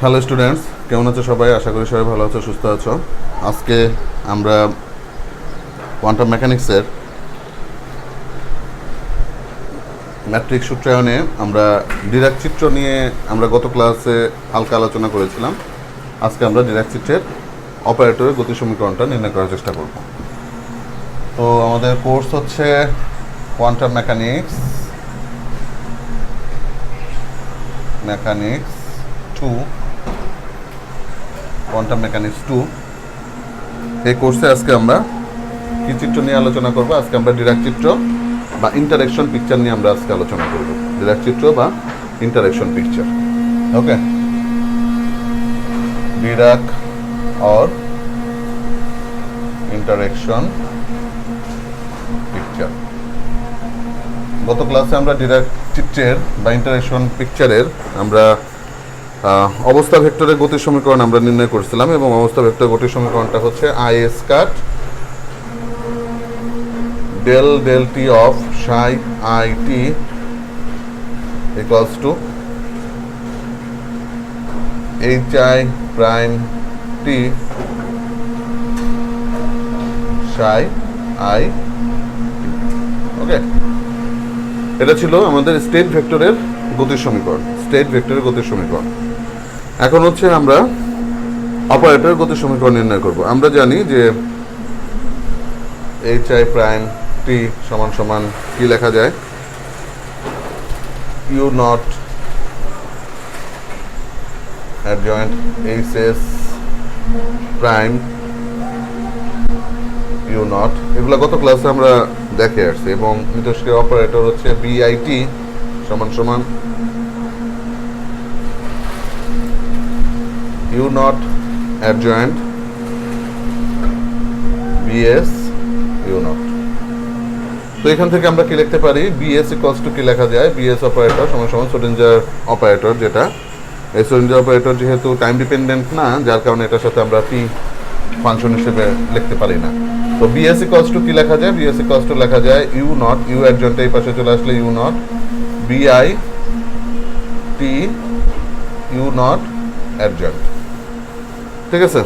Hello students, কেমন আছো সবাই? আশা করি সবাই ভালো আছো, সুস্থ আছো। আজকে আমরা কোয়ান্টাম মেকানিক্সের ম্যাট্রিক্স সূত্রায়নে আমরা ডিরাক চিত্র নিয়ে আমরা গত ক্লাসে হালকা আলোচনা করেছিলাম। আজকে আমরা ডিরাক চিত্রের অপারেটরের গতি সমীকরণটা নির্ণয় করার চেষ্টা করব। তো আমাদের কোর্স হচ্ছে কোয়ান্টাম মেকানিক্স 2, কোয়ান্টাম মেকানিক্স 2। এই কোর্সে আজকে আমরা কি চিত্র নিয়ে আলোচনা করব? আজকে আমরা ডিরাক চিত্র বা ইন্টারেকশন পিকচার নিয়ে আমরা আজকে আলোচনা করব। ডিরাক চিত্র বা interaction picture. Okay, Dirac or interaction picture. গত ক্লাসে আমরা ডিরাক চিত্রের বা ইন্টারেকশন পিকচারের আমরা অবস্থা ভেক্টরের গতির সমীকরণ আমরা নির্ণয় করেছিলাম, এবং অবস্থা ভেক্টরের গতির সমীকরণটা হচ্ছে I square del del T of psi I T equals to H I prime T psi I. ওকে, এটা ছিল আমাদের স্টেট ভেক্টরের গতির সমীকরণ, স্টেট ভেক্টরের গতির সমীকরণ। এখন হচ্ছে আমরা অপারেটরের গতির সমীকরণ নির্ণয় করব। আমরা জানি যে এইচ আই প্রাইম টি সমান সমান কি লেখা যায়? U not adjoint H S prime you not, এগুলো গত ক্লাসে আমরা দেখে আসছি। এবং মিতস্ক্রিয় অপারেটর হচ্ছে বিআইটি সমান সমান you not adjoint BS you not. তো এখান থেকে আমরা কি লিখতে পারি? বিএস ইকুয়ালস টু কি লেখা যায়? বিএস অপারেটর সমান সমান শ্রোডিঞ্জার অপারেটর, যেটা এই শ্রোডিঞ্জার অপারেটর যেহেতু টাইম ডিপেন্ডেন্ট না, যার কারণে এটার সাথে আমরা টি ফাংশন হিসেবে লিখতে পারি না। তো বিএস ইকুয়ালস টু কি লেখা যায়? বিএস ইকুয়ালস টু লেখা যায় ইউ নট, ইউ অ্যাডজয়েন্ট এই পাশে চলে আসলে ইউ নট বিআই টি ইউ নট অ্যাডজয়েন্ট। ঠিক আছে,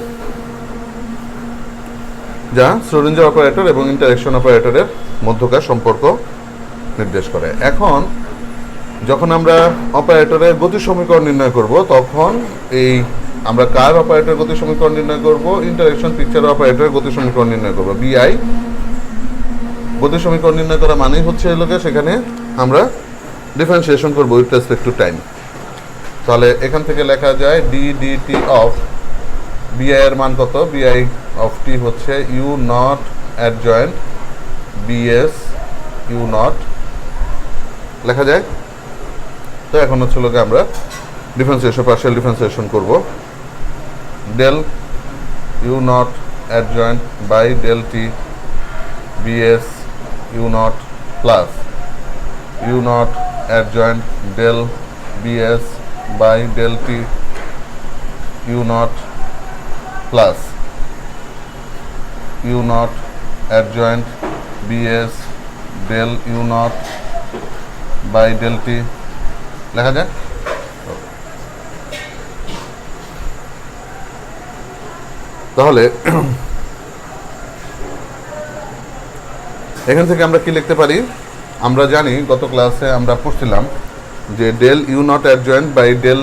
যা শ্রোডিঞ্জার অপারেটর এবং ইন্টারেকশন অপারেটরের মধ্যকার সম্পর্ক নির্দেশ করে। এখন যখন আমরা অপারেটরের গতি সমীকরণ নির্ণয় করব, তখন এই আমরা কার অপারেটরের গতি সমীকরণ নির্ণয় করব? ইন্টারেকশন পিকচার অপারেটরের গতি সমীকরণ নির্ণয় করব। বিআই গতি সমীকরণ নির্ণয় করা মানেই হচ্ছে এলোকে সেখানে আমরা ডিফারেন্সিয়েশন করব উইথ রেসপেক্ট টু টাইম। তাহলে এখান থেকে লেখা যায় ডি ডিটি অফ বিআই এর মান কত? বিআই অফ টি হচ্ছে u not adjoint BS you not লেখা যায়। তো এখন হচ্ছে লোকে আমরা ডিফারেন্সিয়েশন, পার্শিয়াল ডিফারেন্সিয়েশন করব। Del you not adjoint by del T BS you not plus you not adjoint del BS by del T you not plus you not adjoint BS del you not by del T লেখা যায়। তাহলে এখান থেকে আমরা কি লিখতে পারি? আমরা জানি গত ক্লাসে আমরা পড়ছিলাম যে del you not adjoint by del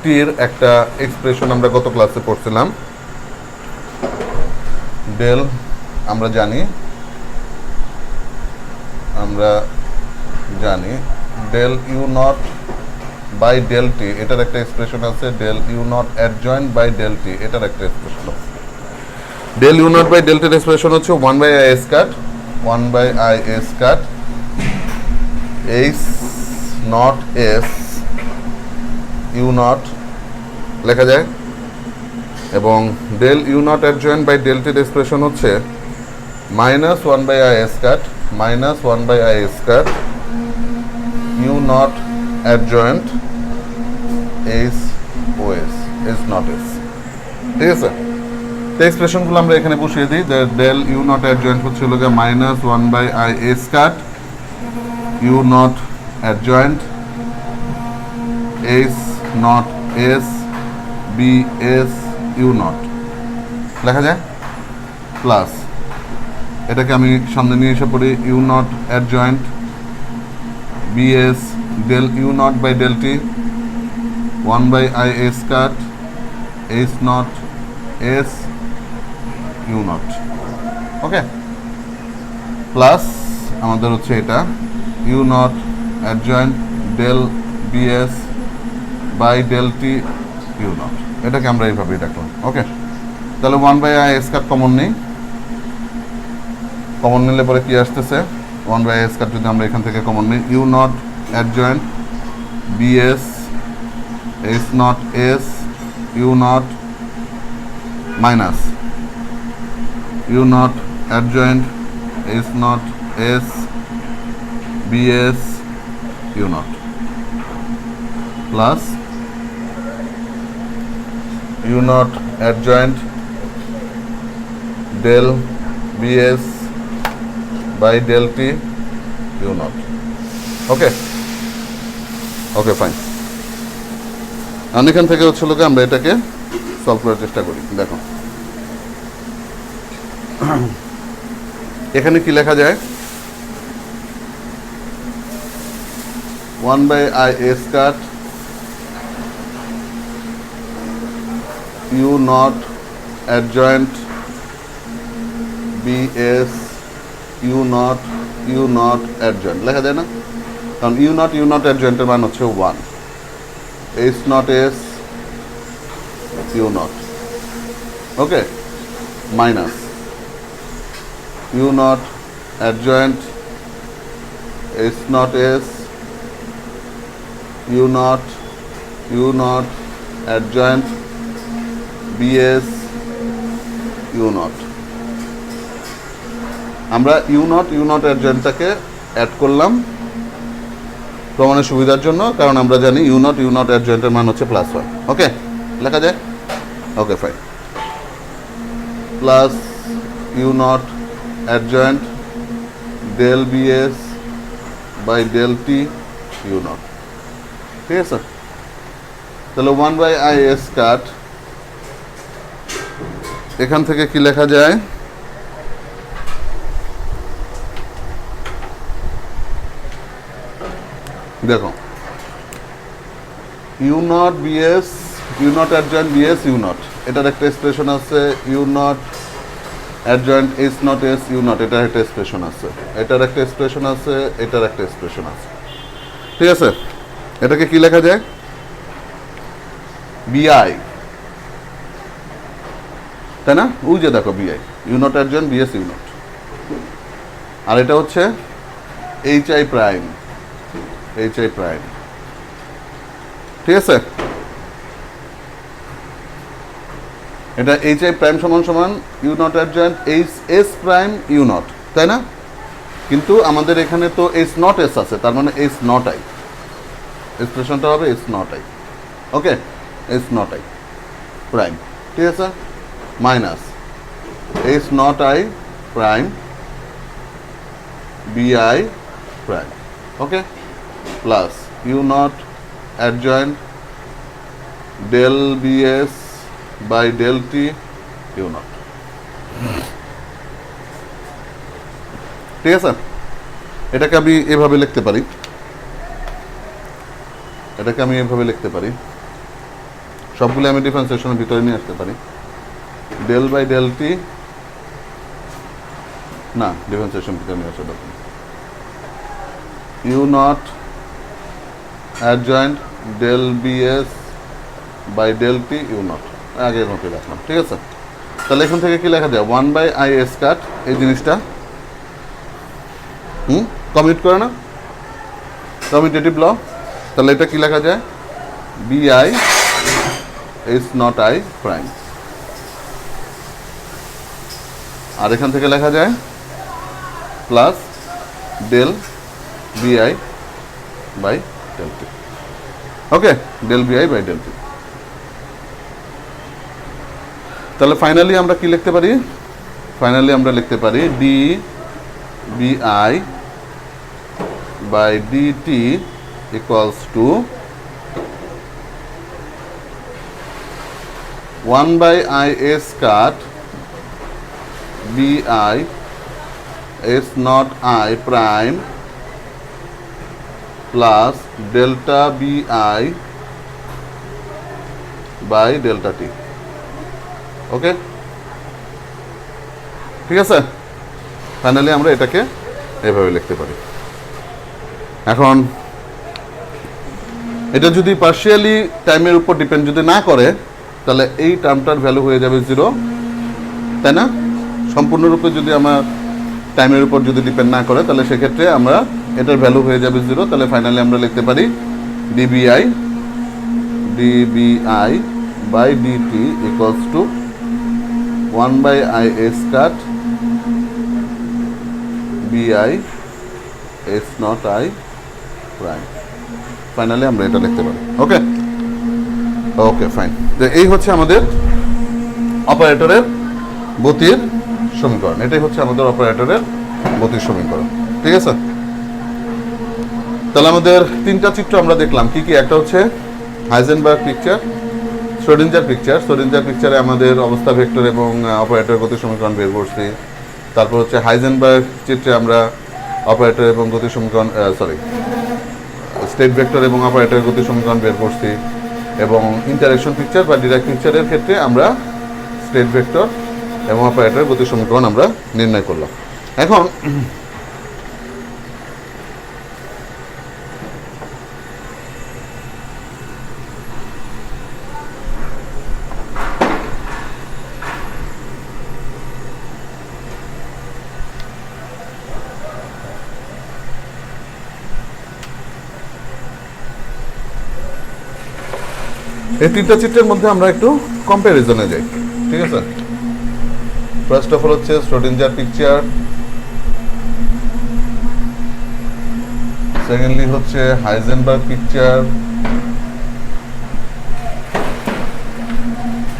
টির একটা এক্সপ্রেশন আমরা গত ক্লাসে পড়ছিলাম। ডেল আমরা জানি del you not by del T, এটার একটা এক্সপ্রেশন আছে। Del you not adjoint by del T, এটার একটা এক্সপ্রেশন আছে। Del you not by del টির এক্সপ্রেশন হচ্ছে 1 by I square H not S U not লেখা যায়। এবং del you not adjoint by del টির এক্সপ্রেশন হচ্ছে minus 1 by I square U not adjoint H ও এস এস নট এস। ঠিক আছে, তো এক্সপ্রেশনগুলো আমরা এখানে বসিয়ে দিই। ডেল ইউ নট অ্যাডজয়েন্ট হচ্ছে লোকে minus 1 by I square U not adjoint H not S B S U not লেখা যায়, প্লাস এটাকে আমি সামনে নিয়ে এসে পড়ি U not adjoint B S del you not by del T 1/i a square H not S U not. Okay, plus আমাদের হচ্ছে এটা U not adjoint del BS by del T you naught, এটাকে আমরা এইভাবেই রাখলাম। ওকে, তাহলে 1/i skirt common নেই, common নিলে পরে কি আসতেছে 1/i স্কার্ট যদি আমরা এখান থেকে কমন নিই U not adjoint BS H not S U not minus U not adjoint H not S BS you not plus you not adjoint del BS by del T you not. Okay okay fine. আর এখান থেকে হচ্ছে লোকে আমরা এটাকে solve করার চেষ্টা করি। দেখো এখানে কি লেখা যায় 1/i a square U not adjoint BS you not adjoint লেখা যায় না, কারণ ইউ নট অ্যাডজয়েন্টের মান হচ্ছে 1, H not S U not. Okay, minus U not adjoint H not S U not adjoint BS you naught. আমরা U naught অ্যাডজয়েন্টটাকে add করলাম প্রমাণের সুবিধার জন্য, কারণ আমরা জানি ইউ নট অ্যাডজয়েন্টের মান হচ্ছে +1। ওকে, লেখা যায়। Okay fine, plus you not adjoint del BS by del T you not. ঠিক আছে, তাহলে 1/i a স্কার্ট এখান থেকে কি লেখা যায় দেখো U naught BS you not adjoint BS you naught, এটার একটা এক্সপ্রেশন আছে U not adjoint H not S U naught, এটার একটা এক্সপ্রেশন আছে, এটার একটা এক্সপ্রেশন আছে, এটার একটা এক্সপ্রেশন আছে। ঠিক আছে, এটাকে কি লেখা যায় বিআই, তাই না? ওই যে দেখো BI U not adjoint BS you not, আর এটা হচ্ছে এইচআই প্রাইম। ঠিক আছে, এটা এইচআই প্রাইম সমান you not adjoint H S prime you not, তাই না? কিন্তু আমাদের এখানে তো এইচ নট এস আছে, তার মানে এইচ নট আই, এক্সপ্রেশনটা হবে H not I. Okay, H not I prime. ঠিক আছে, minus H not I prime BI prime. Okay, plus you not adjoint del BS by del T you not. ঠিক আছে, এটাকে আমি এভাবে লিখতে পারি, সবগুলো আমি ডিফারেন্সিয়েশনের ভিতরে নিয়ে আসতে পারি। ডেল বাই ডেল টি না, ডিফারেন্সিয়েশন ভিতরে নিয়ে আসা দরকার। U not adjoint del BS by del T you naught, আগের মতো রাখলাম। ঠিক আছে, তাহলে এখান থেকে কি লেখা যায় 1/i a স্কার্ট, এই জিনিসটা কমিউট করে না, কমিউটেটিভ ল, তাহলে এটা কি লেখা যায় BI H not I prime, আর এখান থেকে লেখা যায় plus del BI by del T. Okay, del BI by del T. তাহলে ফাইনালি আমরা কি লিখতে পারি, D BI by DT equals to 1/is cut bi s naught I prime plus delta bi by delta t. ওকে, ঠিক আছে। Finally আমরা এটাকে এভাবে লিখতে পারি। এখন এটা যদি পার্শিয়ালি টাইমের উপর ডিপেন্ড যদি না করে, তাহলে এই টার্মটার ভ্যালু হয়ে যাবে 0, তাই না? সম্পূর্ণরূপে যদি আমার টাইমের উপর যদি ডিপেন্ড না করে, তাহলে সেক্ষেত্রে আমরা এটার ভ্যালু হয়ে যাবে 0। তাহলে ফাইনালি আমরা লিখতে পারি dbi by dt equals to 1/is cut bi s naught I prime। Finally আমরা এটা লিখতে পারি। ওকে ওকে ফাইন। তো এই হচ্ছে আমাদের অপারেটরের গতির সমীকরণ। এটাই হচ্ছে আমাদের অপারেটরের গতির সমীকরণ, ঠিক আছে। তাহলে আমাদের তিনটা চিত্র আমরা দেখলাম কি কি। একটা হচ্ছে Heisenberg picture, Schrodinger picture. Schrodinger পিকচারে আমাদের অবস্থা ভেক্টর এবং অপারেটর গতির সমীকরণ বের করছি। তারপর হচ্ছে হাইজেনবার্গ চিত্রে আমরা অপারেটর এবং গতির সমীকরণ স্টেট ভেক্টর এবং অপারেটর গতির সমীকরণ বের করছি। এবং ইন্টারেকশন পিকচার বা ডিরাক পিকচারের ক্ষেত্রে আমরা স্টেট ভেক্টর এবং অপারেটর গতির সমীকরণ আমরা নির্ণয় করলাম। এখন এই তিনটা চিত্রের মধ্যে আমরা একটু কম্প্যারিজনে যাই, ঠিক আছে। ফার্স্ট অফ অল হচ্ছে শ্রোডিঞ্জার পিকচার, সেকেন্ডলি হচ্ছে হাইজেনবার্গ পিকচার,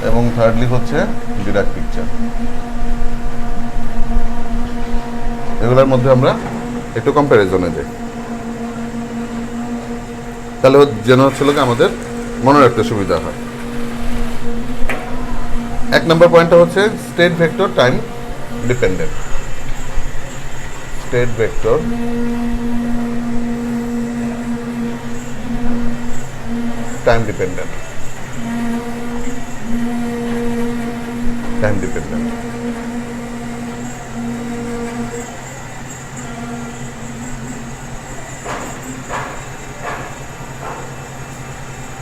এবং থার্ডলি হচ্ছে ডিরাক পিকচার। এগুলোর মধ্যে আমরা একটু কম্প্যারিজনে যাই। তাহলে যেন হচ্ছিল কি আমাদের মনে রাখতে সুবিধা হয়। এক নম্বর পয়েন্টটা হচ্ছে state vector time dependent. State vector time dependent. Time dependent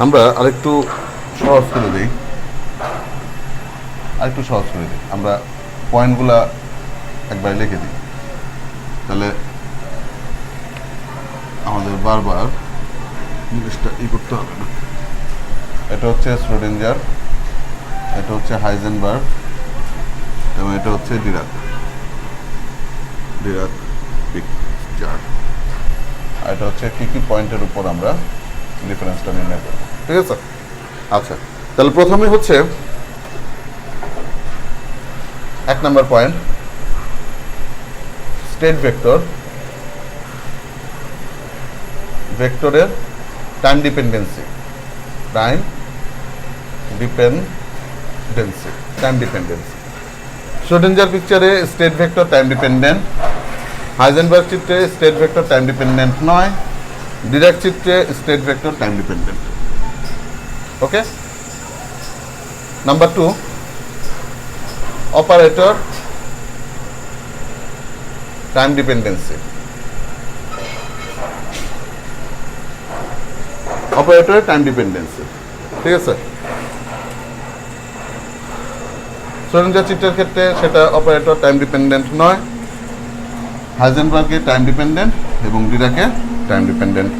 আমরা আরেকটু সহজ করে দিই, আমরা পয়েন্টগুলা একবার লিখে দিই, তাহলে আমাদের বারবার জিনিসটা করতে হবে না। এটা হচ্ছে শ্রোডিঞ্জার, এটা হচ্ছে হাইজেনবার্গ, এবং এটা হচ্ছে ডিরাক পিকচার। আর এটা হচ্ছে কি কি পয়েন্টের উপর আমরা ডিফারেন্সটা নির্ণয় করব, ঠিক আছে। আচ্ছা, তাহলে প্রথমে হচ্ছে এক নম্বর পয়েন্ট, স্টেট ভেক্টর, ভেক্টরের টাইম ডিপেন্ডেন্সি। শ্রোডিঞ্জার পিকচারে state vector time dependent, Heisenberg চিত্রে স্টেট ভেক্টর টাইম ডিপেন্ডেন্ট নয়, ডিরাক চিত্রে state vector time dependent. Okay. Number 2, operator time dependency. অপারেটরের টাইম ডিপেন্ডেন্সি, ঠিক আছে। শ্রোডিঞ্জার চিত্রের ক্ষেত্রে সেটা অপারেটর টাইম ডিপেন্ডেন্ট নয়, হাইজেনবার্গে টাইম ডিপেন্ডেন্ট এবং ডিরাকে টাইম ডিপেন্ডেন্ট,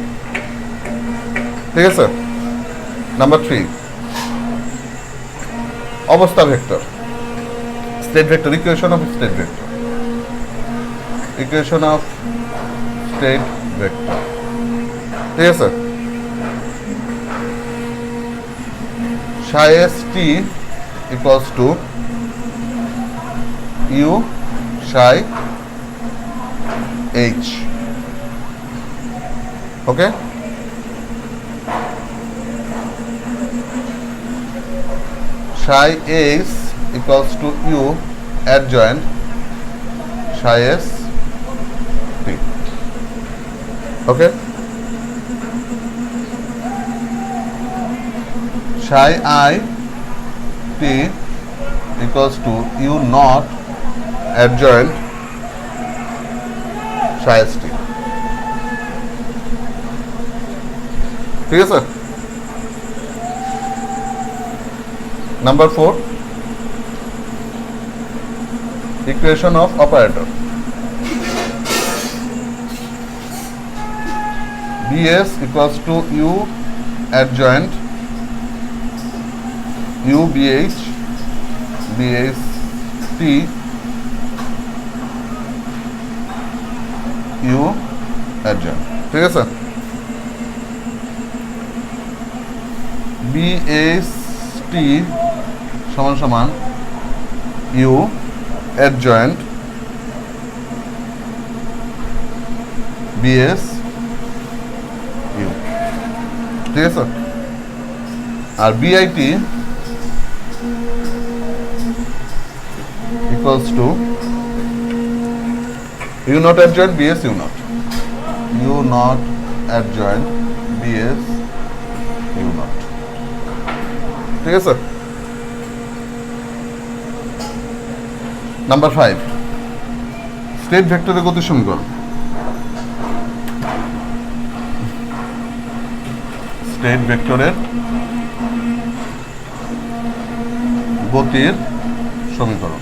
ঠিক আছে। নাম্বার 3, অবস্থা vector, state vector, equation of state vector, ঠিক আছে। psi s t equals to u psi h, okay. psi s equals to u adjoint psi s t. Okay, psi I t equals to u naught adjoint psi s t. ঠিক আছে। Number 4, equation of operator. bs equals to u adjoint u bh bs t u adjoint। ঠিক আছে। BST সমান সমান U adjoint BS U। ঠিক আছে। আর BIT equals to U not adjoint BS U not, U not adjoint BS U not। ঠিক আছে। Number 5, state ভেক্টরের গতি সমীকরণ। স্টেট ভেক্টরের গতির সমীকরণ।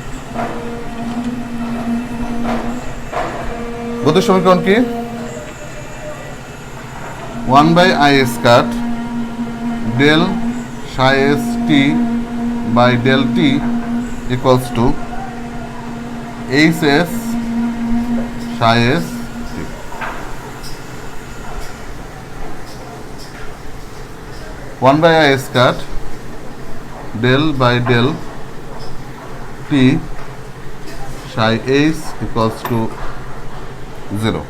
গতির সমীকরণ কি? 1/i square del psi s t by del t equals to hs psi s t। 1/i square del by del t psi s equals to 0।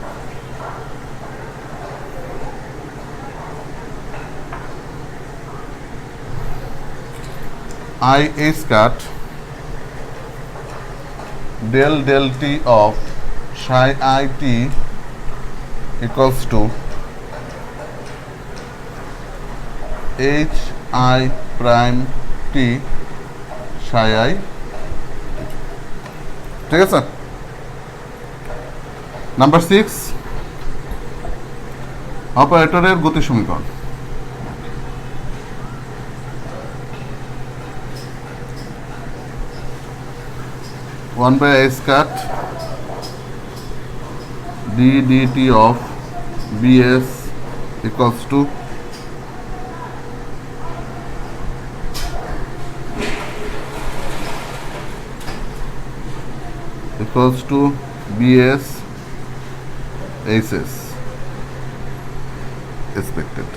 I squared del t of psi I t equals to h I prime t psi I। ঠিক আছে। Number 6, অপারেটরের গতি সমীকরণ। one by I squared d dt of bs equals to bs hs expected।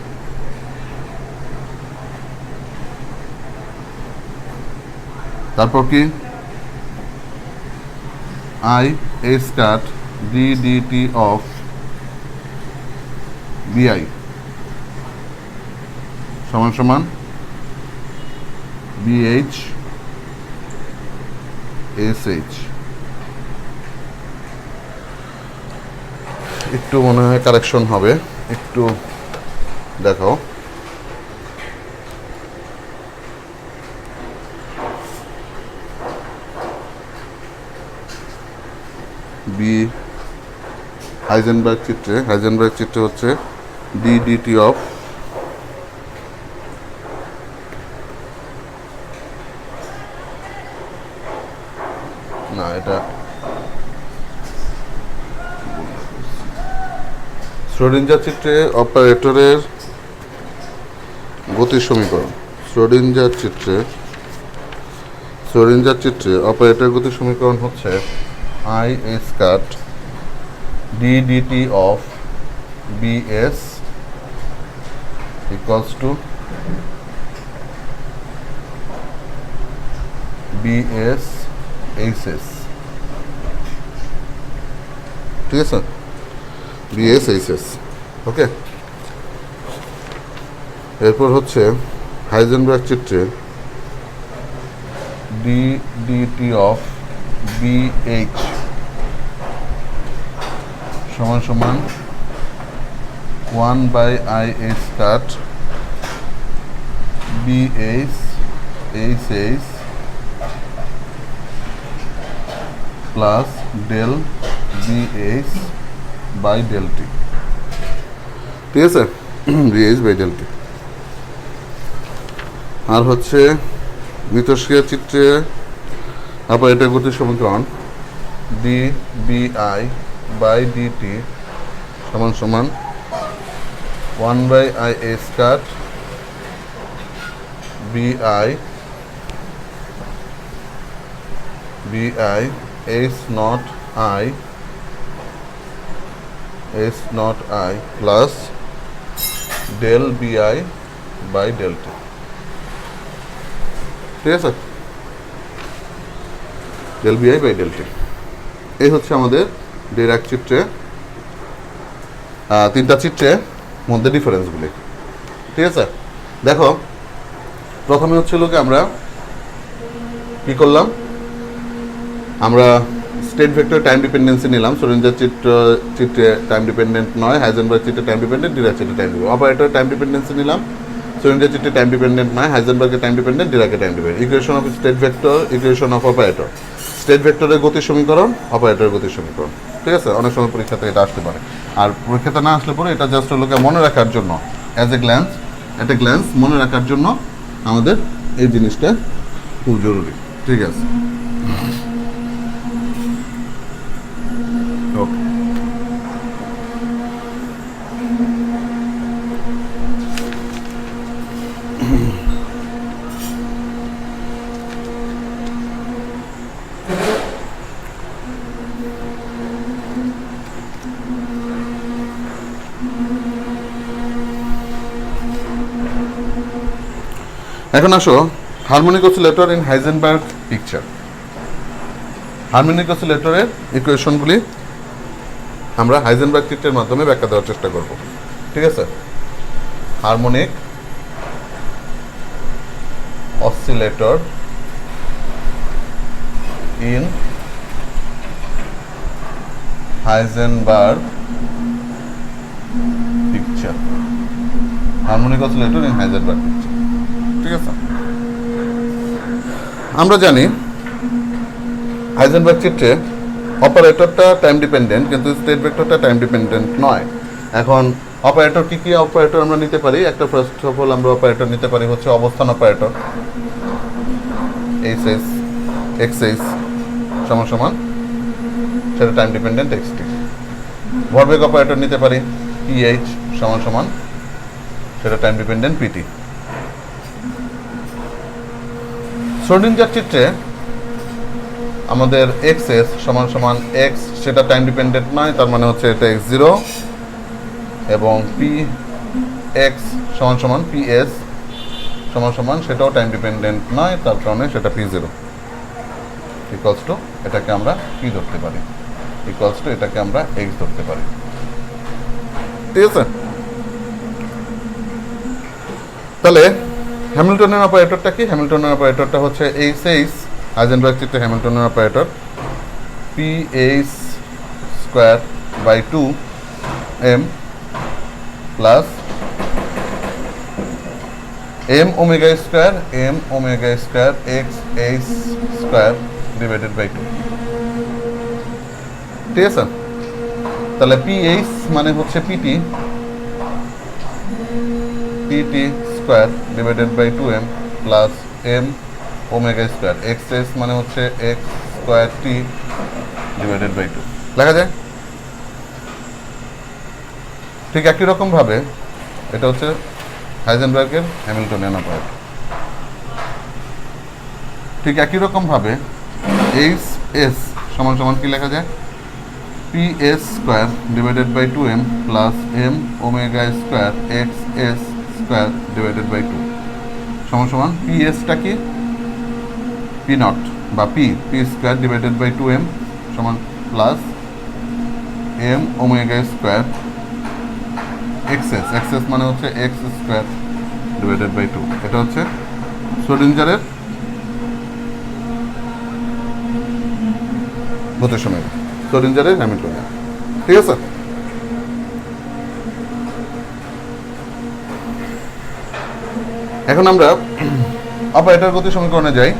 তারপর কি I squared d dt of bi সমান সমান bh sh। একটু মনে হয় কারেকশন হবে, একটু দেখাও। বি হাইজেনবার্গ চিত্রে হচ্ছে ডি ডিটি অফ না, এটা শ্রোডিঞ্জার চিত্রে অপারেটরের গতির সমীকরণ। শ্রোডিঞ্জার চিত্রে অপারেটরের গতির সমীকরণ হচ্ছে I squared d dt of bs equals to bs hs। ঠিক আছে, bs hs। ওকে, এরপর হচ্ছে হাইজেনবার্গ চিত্রে ডি ডিটি অফ বিএইচ সমান সমান 1/i square BH H plus del BH by del T. ঠিক আছে, বিএইচ বাই ডেল টি। আর হচ্ছে মিথস্ক্রিয়া চিত্রে অপারেটর গতির সমীকরণ ডি বিআই বাই ডিটি সমান সমান 1/i square BI H not I plus del BI by del T. ঠিক আছে, ডেল বিআই বাই ডেল টি। এই হচ্ছে আমাদের ডিরাক চিত্রে তিনটা চিত্রের মধ্যে ডিফারেন্সগুলি। ঠিক আছে, দেখো প্রথমে হচ্ছিল কি আমরা কি করলাম, আমরা স্টেট ভেক্টর টাইম ডিপেন্ডেন্সি নিলাম। শ্রোডিঞ্জার চিত্রে টাইম ডিপেন্ডেন্ট নয়, হাইজেনবার্গ চিত্রে টাইম ডিপেন্ডেন্ট, ডিরাক চিত্রে time dependent. Operator time dependency নিলাম, শ্রোডিঞ্জার চিত্রে টাইম ডিপেন্ডেন্ট নয়, হাইজেনবার্গের টাইম ডিপেন্ডেন্ট, ডিরাকের time dependent. Equation of state vector, equation of operator. State ভেক্টরের গতির সমীকরণ, অপারেটরের গতির সমীকরণ। ঠিক আছে, অনেক সময় পরীক্ষাতে এটা আসতে পারে। আর পরীক্ষাতে না আসলে পরে এটা জাস্ট লোকে মনে রাখার জন্য, অ্যাজ এ গ্ল্যান্স মনে রাখার জন্য আমাদের এই জিনিসটা খুব জরুরি। ঠিক আছে, ওকে। এখন আসো harmonic oscillator in Heisenberg picture. Harmonic অসিলেটরের ইকুয়েশনগুলি আমরা হাইজেনবার্গ চিত্রের মাধ্যমে ব্যাখ্যা দেওয়ার চেষ্টা করব। ঠিক আছে, harmonic oscillator in Heisenberg picture. Harmonic oscillator in Heisenberg picture. ঠিক আছে, আমরা জানি হাইজেনবার্গ চিত্রে অপারেটরটা টাইম ডিপেন্ডেন্ট, কিন্তু স্টেট ভেক্টরটা টাইম ডিপেন্ডেন্ট নয়। এখন অপারেটর কি অপারেটর আমরা নিতে পারি? একটা ফার্স্ট অফ অল আমরা অপারেটর নিতে পারি হচ্ছে অবস্থান অপারেটর, এইচ এক্স সমান সমান সেটা টাইম ডিপেন্ডেন্ট এক্সটি। ভরবেগ অপারেটর নিতে পারি পিএইচ সমান সমান সেটা টাইম ডিপেন্ডেন্ট পিটি। শ্রোডিঞ্জার চিত্রে আমাদের এক্স সমান সমান এক্স, সেটা টাইম ডিপেন্ডেন্ট নয়, তার মানে হচ্ছে এটা x0, এবং পি এক্স সমান সমান পিএস সমান সমান সেটাও টাইম ডিপেন্ডেন্ট নয়, তার কারণে সেটা p0 ইকুয়ালস টু এটাকে আমরা পি ধরতে পারি, ইকুয়ালস টু এটাকে আমরা এক্স ধরতে পারি। ঠিক আছে, তাহলে হ্যামিল্টনের অপারেটরটা কি? হ্যামিল্টনের অপারেটরটা হচ্ছে এইচ হাইজেনবার্গ চিত্রে হ্যামিল্টনের operator PH square by 2m plus m omega square X H square divided by 2। ঠিক আছে, তাহলে পিএইচ মানে হচ্ছে PT square divided by 2m plus m omega square, X মানে হচ্ছে X square T divided by 2 লেখা যায়। ঠিক একই রকম ভাবে এটা হচ্ছে হাইজেনবার্গের হ্যামিল্টনিয়ান অপারেটর। ঠিক একই রকম ভাবে এইচ এস সমান সমান কি লেখা যায়? P S square divided by 2m plus m omega square X S square divided by 2 সমান সমান পি এসটা কি? পি নট বা P square divided by 2m সমান plus m omega square XS মানে হচ্ছে এক্স স্কোয়ার ডিভাইডেড বাই 2। এটা হচ্ছে শ্রোডিঞ্জারের গতি সমীকরণ স্ক্রোডিঞ্জারের হ্যামিল্টনিয়ান। ঠিক আছে? এখন আমরা অপারেটর গতি সমীকরণে যাই।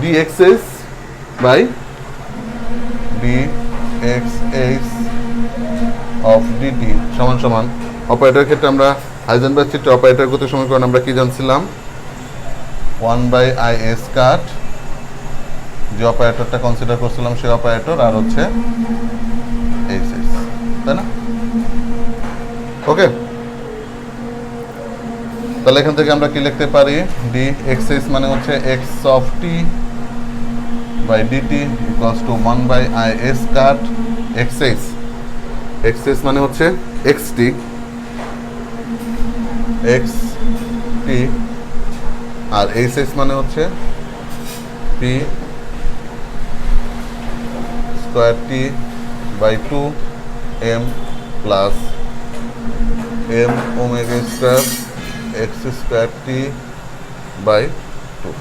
dxs by dxs of dt সমান সমান অপারেটরের ক্ষেত্রে আমরা হাইজেনবার্গ চিত্রে অপারেটর গতি সমীকরণ আমরা কি জানছিলাম? 1/is কাট, যে অপারেটরটা কনসিডার করছিলাম সেই অপারেটর, আর হচ্ছে hs, তাই না? ওকে, তাহলে এখান থেকে আমরা কি লিখতে পারি? dxs মানে হচ্ছে x of t by dt equals to 1/is cut xs মানে হচ্ছে xt আর hs মানে হচ্ছে p square t by 2m plus m omega square x square t by 2।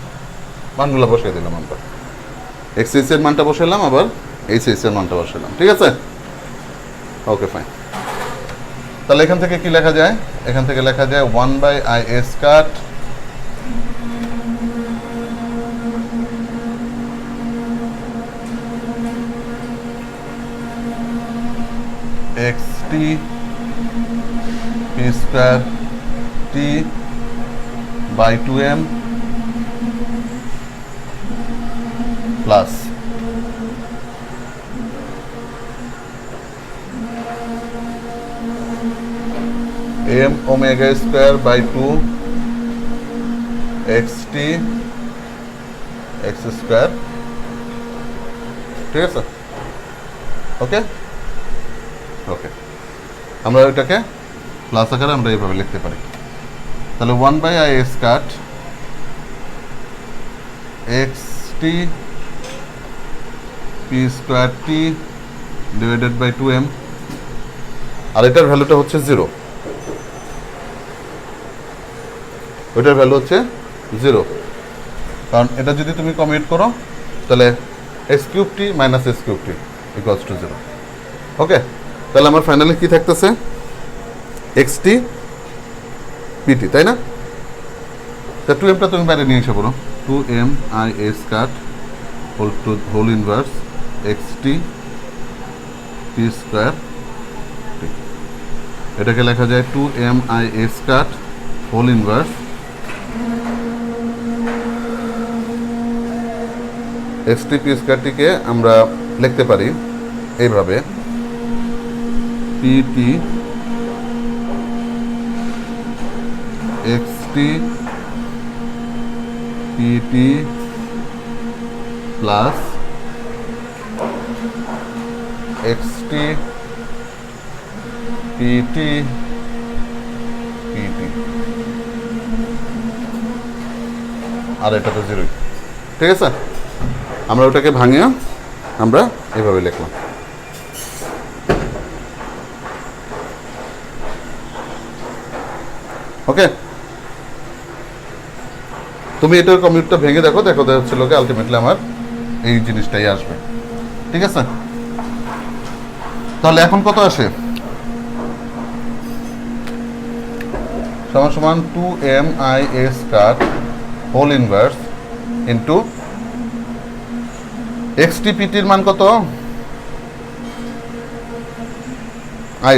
মানগুলো বসিয়ে দিলাম আমরা, xs এর মানটা বসালাম, আবার hs এর মানটা বসালাম। ঠিক আছে? ওকে, ফাইন। তাহলে এখান থেকে কি লেখা যায়? এখান থেকে লেখা যায় 1/is cut xt p square t by 2m plus m omega square by 2 xt x square। ঠিক আছে? ওকে ওকে, আমরা এটাকে প্লাস আকারে আমরা এইভাবে লিখতে পারি। তাহলে 1/is cut xt p square t divided by 2m, আর এটার ভ্যালুটা হচ্ছে 0, ওইটার ভ্যালু হচ্ছে 0, কারণ এটা যদি তুমি কমিউট করো তাহলে s cube t minus s cube t equals to 0। ওকে, তাহলে আমার ফাইনালি কি থাকতেছে? xt pt, তাই না? তা 2mটা তুমি বাইরে নিয়ে এসে পড়ো, 2m is cut whole inverse xt p square t, এটাকে লেখা যায় 2m is cut whole inverse xt p square t কে আমরা লিখতে পারি এইভাবে pt xt pt plus xt pt pt, আর এটা তো 0। ঠিক আছে? আমরা ওটাকে ভাঙিয়ে আমরা এইভাবে লিখলাম। ওকে, তুমি এটার কমিউটটা ভেঙে দেখো, দেখো হচ্ছে লোকে আলটিমেটলি আমার এই জিনিসটাই আসবে। ঠিক আছে? তাহলে এখন কত আসে? সমান সমান 2m is cut whole inverse into xt pt এর মান কত?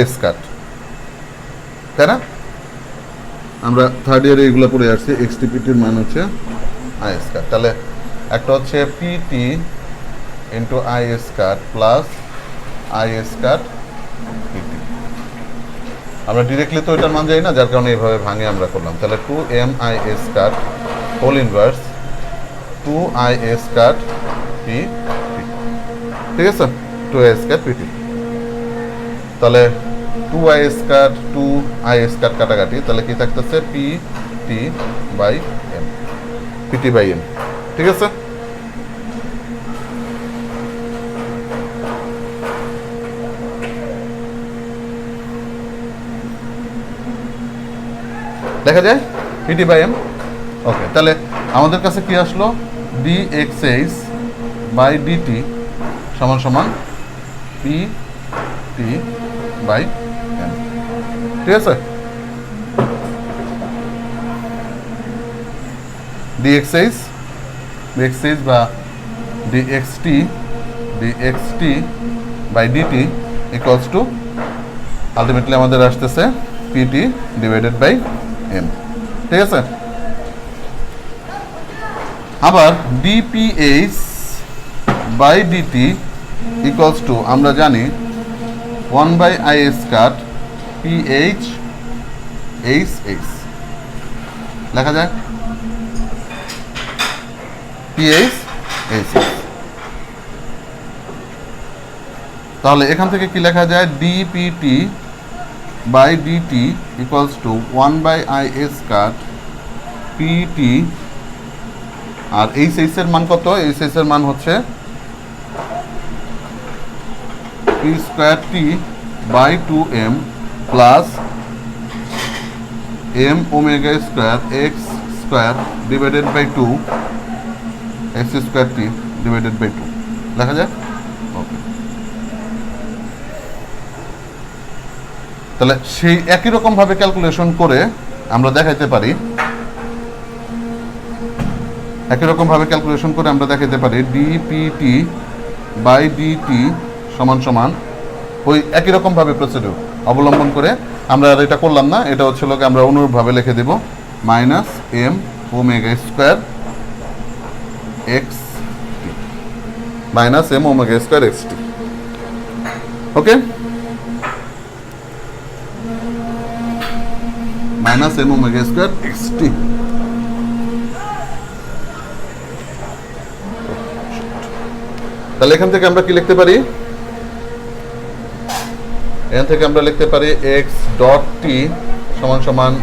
is কাট, তাই না? আমরা থার্ড ইয়ারে এগুলো পড়ে আসছি। xt pt এর মান হচ্ছে is কাট, তাহলে একটা হচ্ছে pt into is cut plus is cut pt। আমরা ডিরেক্টলি তো এটার মান জানি না, যার কারণে এইভাবে ভাঙে আমরা করলাম। তাহলে 2m is cut whole inverse 2is cut p, ঠিক আছে? 2is কাট pt, তাহলে 2is কাট 2is কাট কাটাকাটি, তাহলে কি থাকতেছে? pt by m, pt by m। ঠিক আছে? দেখা যায় pt বাই m। ওকে, তাহলে আমাদের কাছে কি আসলো? dxs বাই ডিটি সমান সমান পি টি বাই এম। ঠিক আছে, ডিএক্সএইচ বা DXT by DT equals to ultimately আমাদের আসতেছে পিটি ডিভাইডেড বাই এম। ঠিক আছে, আবার DPH by DT equals to আমরা জানি 1/i square pH H H লেখা যায় পিএইচ এইচ। তাহলে এখান থেকে কি লেখা যায় DPT by DT equals to 1/i square PT, আর এইচ এইচ এর মান কত? এইচ এইচ এর মান হচ্ছে P square T by 2m plus M omega square X square divided by 2 X square T divided by 2 লেখা যায়। ওকে, তাহলে সেই একই রকম ভাবে ক্যালকুলেশন করে আমরা দেখাইতে পারি, ডিপিটি বাই ডিটি সমান সমান ওই একই রকম ভাবে প্রসিডিউর অবলম্বন করে আমরা আর এটা করলাম না, এটা হচ্ছে লোকে আমরা অনুরূপভাবে লিখে দেব minus M omega square X T minus M omega square X T. Okay, minus M omega square X T. তাহলে এখান থেকে আমরা কি লিখতে পারি? এখান থেকে আমরা লিখতে পারি এক্স ডট টি সমান সমান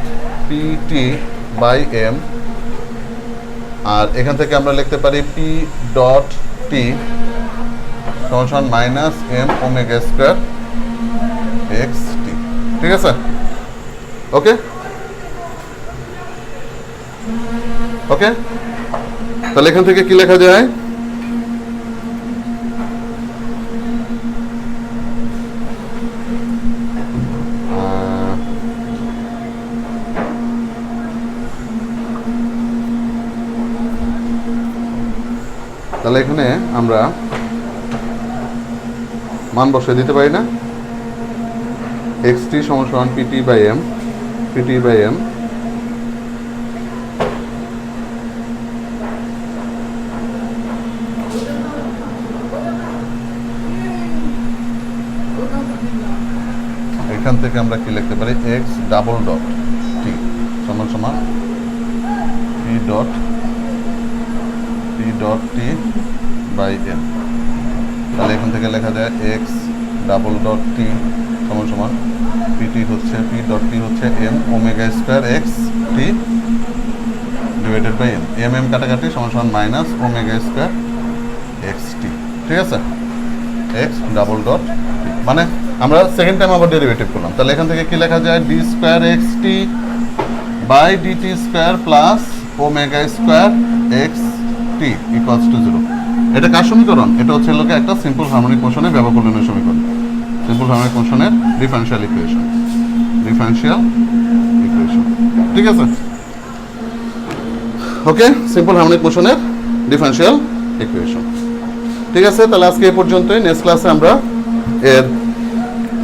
পি টি বাই এম, আর এখান থেকে আমরা লিখতে পারি পি ডট টি সমান সমান minus M omega square X T. ঠিক আছে, ওকে ওকে, তাহলে এখান থেকে কি লেখা যায়? তাহলে এখানে আমরা মান বসিয়ে দিতে পারি না, এক্স টি সমান সমান পিটি বাই এম, এখান থেকে আমরা কি লিখতে পারি এক্স ডাবল ডট টি সমান সমান P dot T by M. তাহলে এখান থেকে লেখা যায় এক্স ডাবল ডট টি সমান সমান পিটি হচ্ছে পি ডট টি হচ্ছে M omega square X T divided by M, M কাটাকাটি সমান সমান minus omega square X T. ঠিক আছে, এক্স ডাবল ডট টি মানে আমরা সেকেন্ড টাইম আবার ডেরিভেটিভ করলাম। তাহলে এখান থেকে কি লেখা যায় D square X T by DT square plus omega square X T equals to 0। এটা কার সমীকরণ? এটা হচ্ছে লোকে একটা সিম্পল হার্মোনিক মোশনের ব্যবকলনের সমীকরণ, সিম্পল হার্মোনিক মোশনের ডিফারেনশিয়াল ইকুয়েশন। ঠিক আছে, ওকে, সিম্পল হার্মোনিক মোশনের ডিফারেনশিয়াল ইকুয়েশন। ঠিক আছে, তাহলে আজকে এই পর্যন্তই। নেক্সট ক্লাসে আমরা এর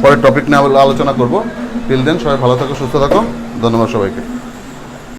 পরের টপিক নিয়ে আলোচনা করব। টিল দেন সবাই ভালো থাকো, সুস্থ থাকো। ধন্যবাদ সবাইকে।